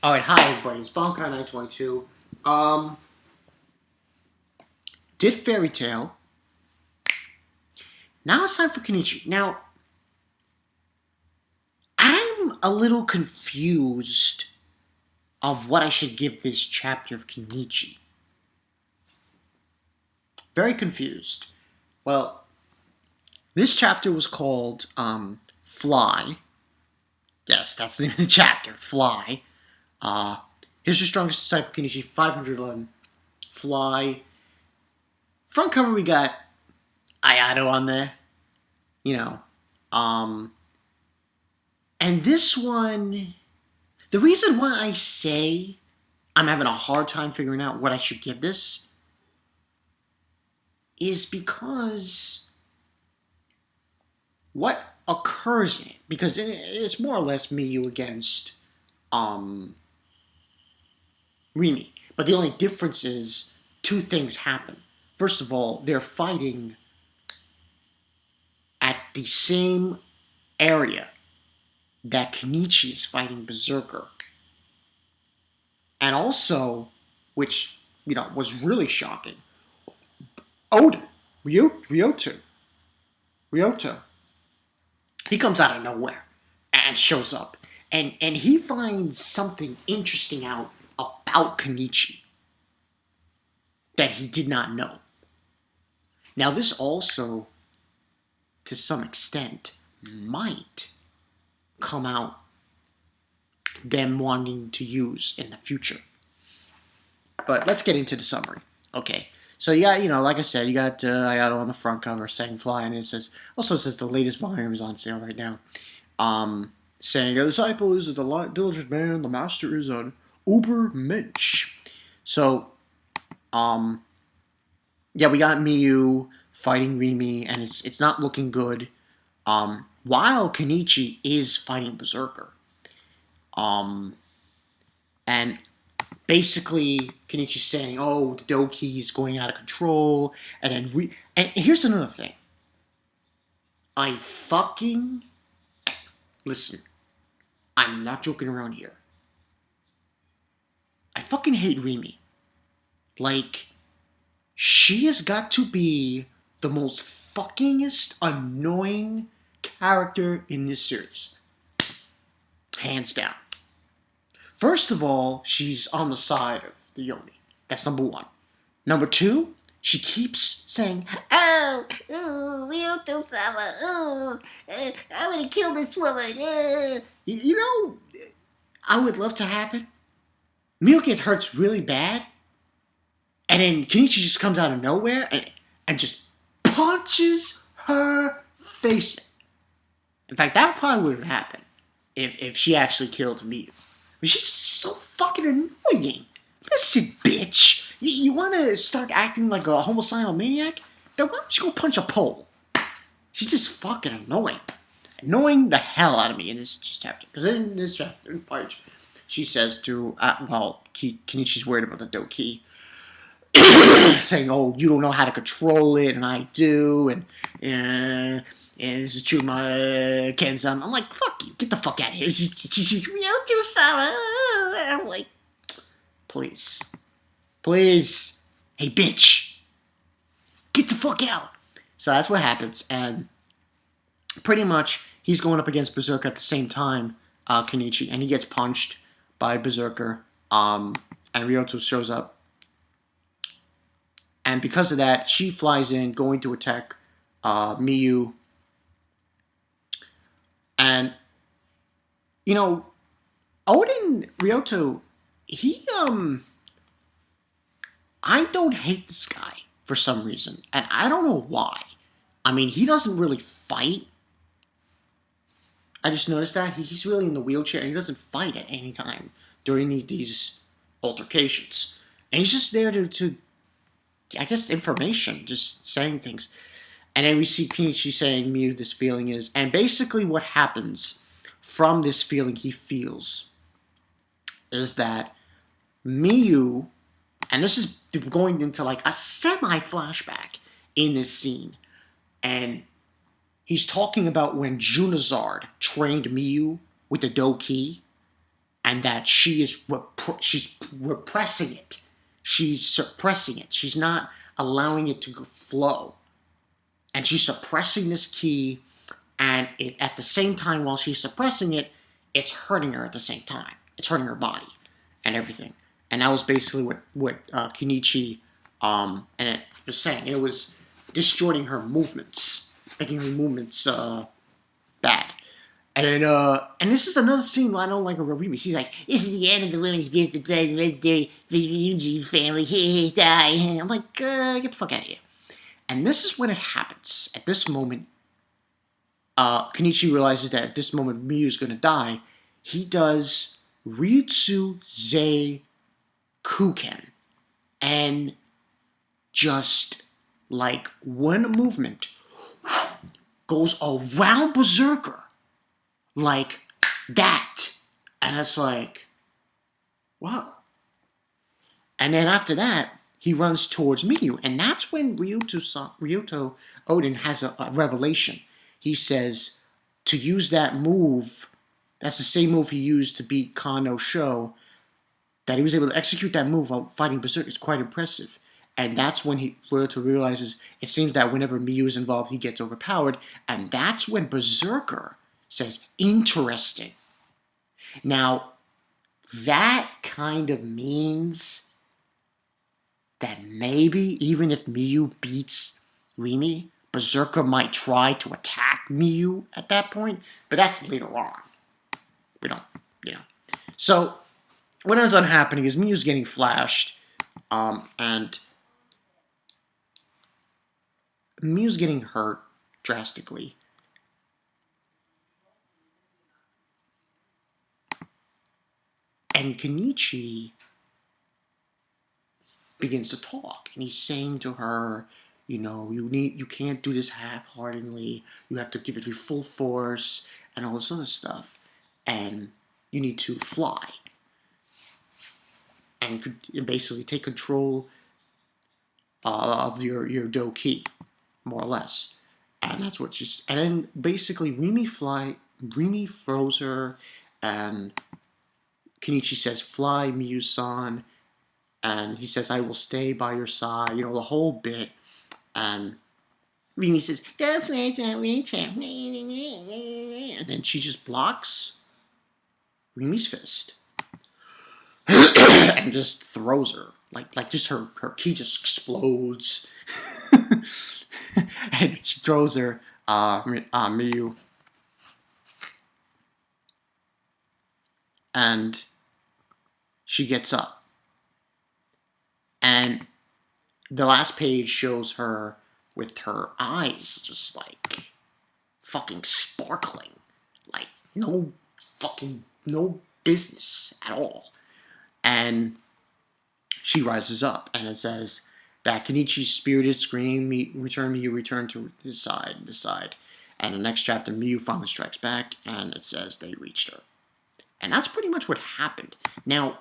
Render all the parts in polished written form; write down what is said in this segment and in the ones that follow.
Alright, hi everybody, it's Bonkai922. Did Fairy Tale. Now it's time for Kenichi. Now, I'm a little confused of what I should give this chapter of Kenichi. Very confused. Well, this chapter was called, Fly. Yes, that's the name of the chapter, Fly. Here's your strongest disciple, Kenichi, 511. Fly. Front cover, we got Ayato on there. And this one, the reason why I say I'm having a hard time figuring out what I should give this is because what occurs in it, because it's more or less Miu against RIMI. But the only difference is two things happen. First of all, they're fighting at the same area that Kenichi is fighting Berserker. And also, which, was really shocking, Ryoto, he comes out of nowhere and shows up. And he finds something interesting out about Kenichi that he did not know. Now, this also, to some extent, might come out them wanting to use in the future. But let's get into the summary. Okay, so you got, like I said, you got Ayato on the front cover saying Fly, and it says the latest volume is on sale right now. Saying, the disciple is a diligent man, the master is an Ubermensch. So, yeah, we got Miu fighting RIMI, and it's not looking good. While Kenichi is fighting Berserker. And basically, Kenichi's saying, oh, the Doki is going out of control, and then and here's another thing. Listen, I'm not joking around here. I fucking hate RIMI. Like, she has got to be the most fuckingest annoying character in this series. Hands down. First of all, she's on the side of the Yoni. That's number one. Number two, she keeps saying, oh, Ryoto-sama, I'm gonna kill this woman. I would love to happen. Miu gets hurt really bad, and then Kenichi just comes out of nowhere and just punches her face in. In fact, that probably would have happened if she actually killed Miu. But she's so fucking annoying. Listen, bitch. You want to start acting like a homicidal maniac? Then why don't you go punch a pole? She's just fucking annoying. Annoying the hell out of me in this chapter. Because in this chapter, she says to, Kenichi's worried about the Doki. Saying, oh, you don't know how to control it, and I do, and this is true, my Ken-san. I'm like, fuck you, get the fuck out of here. She's I'm like, please, hey, bitch, get the fuck out. So that's what happens, and pretty much he's going up against Berserker at the same time, Kenichi, and he gets punched by Berserker, and Ryoto shows up. And because of that, she flies in, going to attack Miu. And, Odin Ryoto, I don't hate this guy for some reason. And I don't know why. I mean, he doesn't really fight. I just noticed that. He's really in the wheelchair, and he doesn't fight at any time during these altercations. And he's just there to I guess, information, just saying things. And then we see Kenichi saying Miu this feeling is. And basically what happens from this feeling he feels is that Miu, and this is going into like a semi-flashback in this scene. And he's talking about when Junizard trained Miu with the Doki. and that she's repressing it. She's suppressing it. She's not allowing it to flow. And she's suppressing this ki, and at the same time, while she's suppressing it, it's hurting her at the same time. It's hurting her body and everything. And that was basically what Kenichi and it was saying. It was distorting her movements, making her movements bad. And then, and this is another scene I don't like about RIMI. She's like, "This is the end of the women's business, the legendary Ryuji family. Die." I'm like, get the fuck out of here. And this is when it happens. At this moment, Kenichi realizes that at this moment Miyu's gonna die. He does Ryutsu Zei Kuken. And just like one movement goes around Berserker. Like that. And it's like, wow. And then after that, he runs towards Miyu. And that's when Ryuto Oden has a revelation. He says to use that move, that's the same move he used to beat Kano Sho, that he was able to execute that move while fighting Berserk is quite impressive. And that's when Ryuto realizes it seems that whenever Miyu is involved, he gets overpowered. And that's when Berserker says, interesting. Now, that kind of means that maybe even if Miyu beats RIMI, Berserker might try to attack Miyu at that point, but that's later on. We don't, So, what ends up happening is Miyu's getting flashed, and Miyu's getting hurt drastically. And Kenichi begins to talk, and he's saying to her, you can't do this half-heartedly. You have to give it your full force, and all this other stuff. And you need to fly, and basically take control of your Doki, more or less. And that's what she's. And then basically, RIMI froze her, and Kenichi says, "Fly, Miu-San," and he says, "I will stay by your side." The whole bit. And RIMI says, "That's right, and then she just blocks RIMI's fist and just throws her. Like just her ki just explodes. And she throws her, Miyu. And she gets up. And the last page shows her with her eyes just like fucking sparkling. Like no business at all. And she rises up, and it says that Kenichi's spirited scream, return to his side. And the next chapter, Miyu finally strikes back, and it says they reached her. And that's pretty much what happened. Now,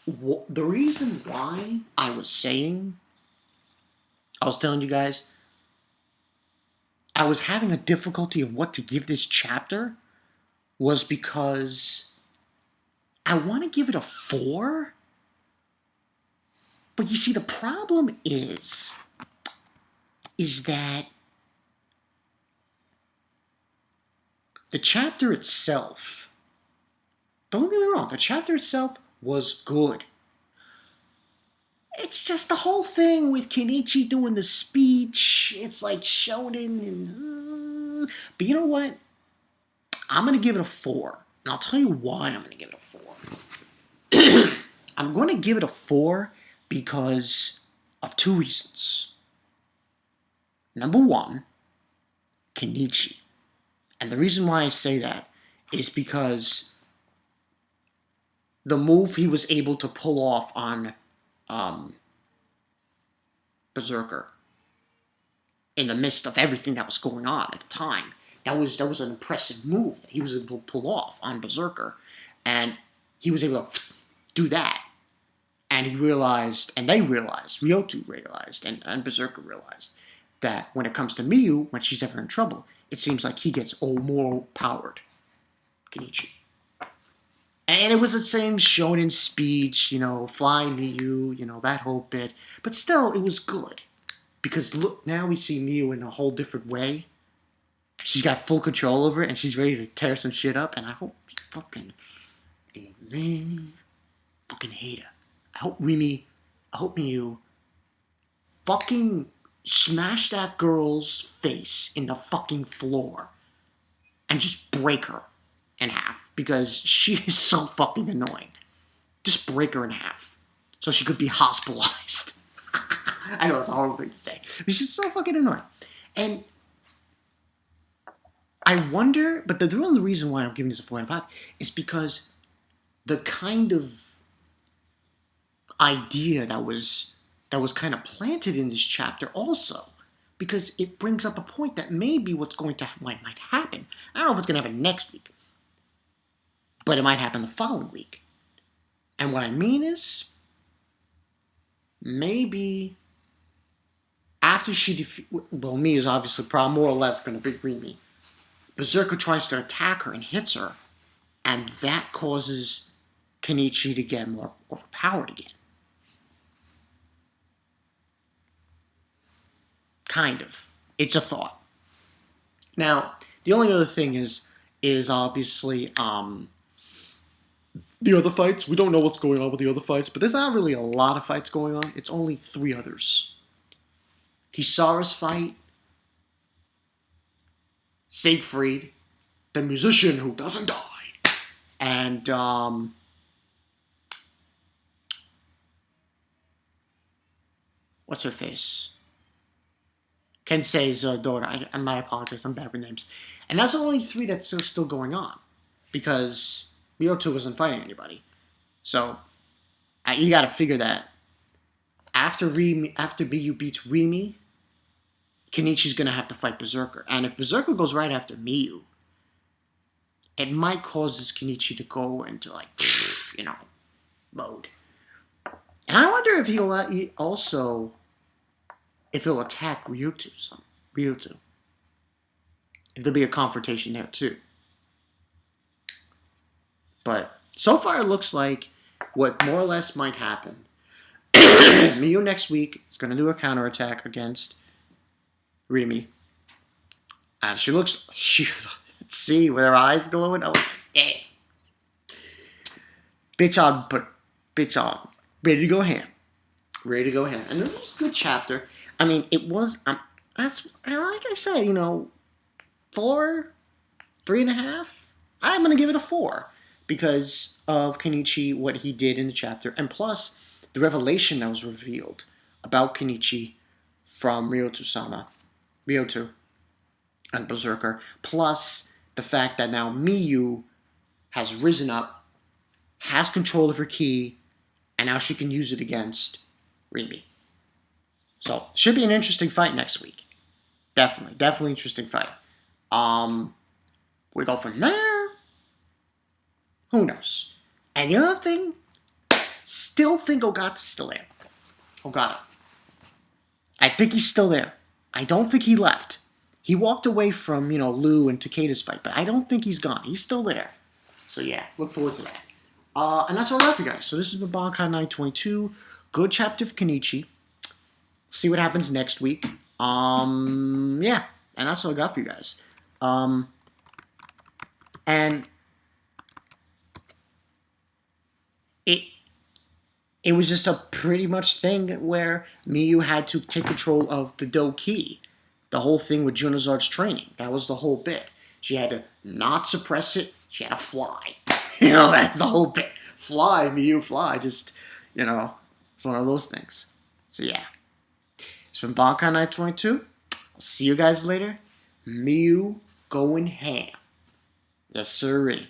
the reason why I was telling you guys, I was having a difficulty of what to give this chapter was because I want to give it a 4. But you see, the problem is that the chapter itself, don't get me wrong, the chapter itself was good. It's just the whole thing with Kenichi doing the speech. It's like shonen and... But you know what? I'm going to give it a 4. And I'll tell you why I'm going to give it a 4. I'm going to give it a 4 because of 2 reasons. Number 1, Kenichi. And the reason why I say that is because the move he was able to pull off on Berserker in the midst of everything that was going on at the time, that was an impressive move that he was able to pull off on Berserker, and he was able to do that. And he realized, and they realized, Ryoto realized, and Berserker realized, that when it comes to Miyu, when she's ever in trouble, it seems like he gets more powered, Kenichi. And it was the same shonen speech, fly Miu, that whole bit. But still, it was good. Because look, now we see Miu in a whole different way. She's got full control over it, and she's ready to tear some shit up. And I hope fucking hate her. I hope Miu fucking smash that girl's face in the fucking floor and just break her in half because she is so fucking annoying. Just break her in half so she could be hospitalized. I know it's a horrible thing to say, but she's so fucking annoying. And I wonder, but the only reason why I'm giving this a 4 out of 5 is because the kind of idea that was kind of planted in this chapter also, because it brings up a point that maybe what's going to might happen. I don't know if it's going to happen next week, but it might happen the following week. And what I mean is, maybe after she Miu is obviously probably more or less going to be RIMI. Berserker tries to attack her and hits her, and that causes Kenichi to get more overpowered again. Kind of. It's a thought. Now, the only other thing is obviously the other fights. We don't know what's going on with the other fights, but there's not really a lot of fights going on. It's only 3 others. Kisara's fight, Siegfried, the musician who doesn't die, and what's her face? Kensei's daughter. I might apologize. I'm bad with names. And that's the only 3 that's still going on, because Miyoto wasn't fighting anybody. So you got to figure that after Miu beats RIMI, Kenichi's going to have to fight Berserker. And if Berserker goes right after Miu, it might cause this Kenichi to go into, mode. And I wonder if he'll attack Ryuto. If there'll be a confrontation there, too. But so far it looks like what more or less might happen. Miu next week is going to do a counterattack against RIMI. And let's see, with her eyes glowing. Oh, yeah. Bitch on. Ready to go ham. And it was a good chapter. I mean, it was, like I said, 4, 3.5. I'm going to give it a 4 because of Kenichi, what he did in the chapter, and plus the revelation that was revealed about Kenichi from Ryoto and Berserker, plus the fact that now Miu has risen up, has control of her ki, and now she can use it against RIMI. So, should be an interesting fight next week. Definitely interesting fight. We go from there. Who knows? And the other thing, still think Ogata's still there. Ogata. I think he's still there. I don't think he left. He walked away from, Lou and Takeda's fight, but I don't think he's gone. He's still there. So yeah, look forward to that. And that's all I got for you guys. So this is Bankai 922. Good chapter of Kenichi. See what happens next week. Yeah. And that's all I got for you guys. And it was just a pretty much thing where Miu had to take control of the Do-Ki. The whole thing with Junozard's training. That was the whole bit. She had to not suppress it. She had to fly. That's the whole bit. Fly, Miu, fly. Just, it's one of those things. So, yeah. It's been Bankai 922. I'll see you guys later. Miu going ham. Yes, sirree.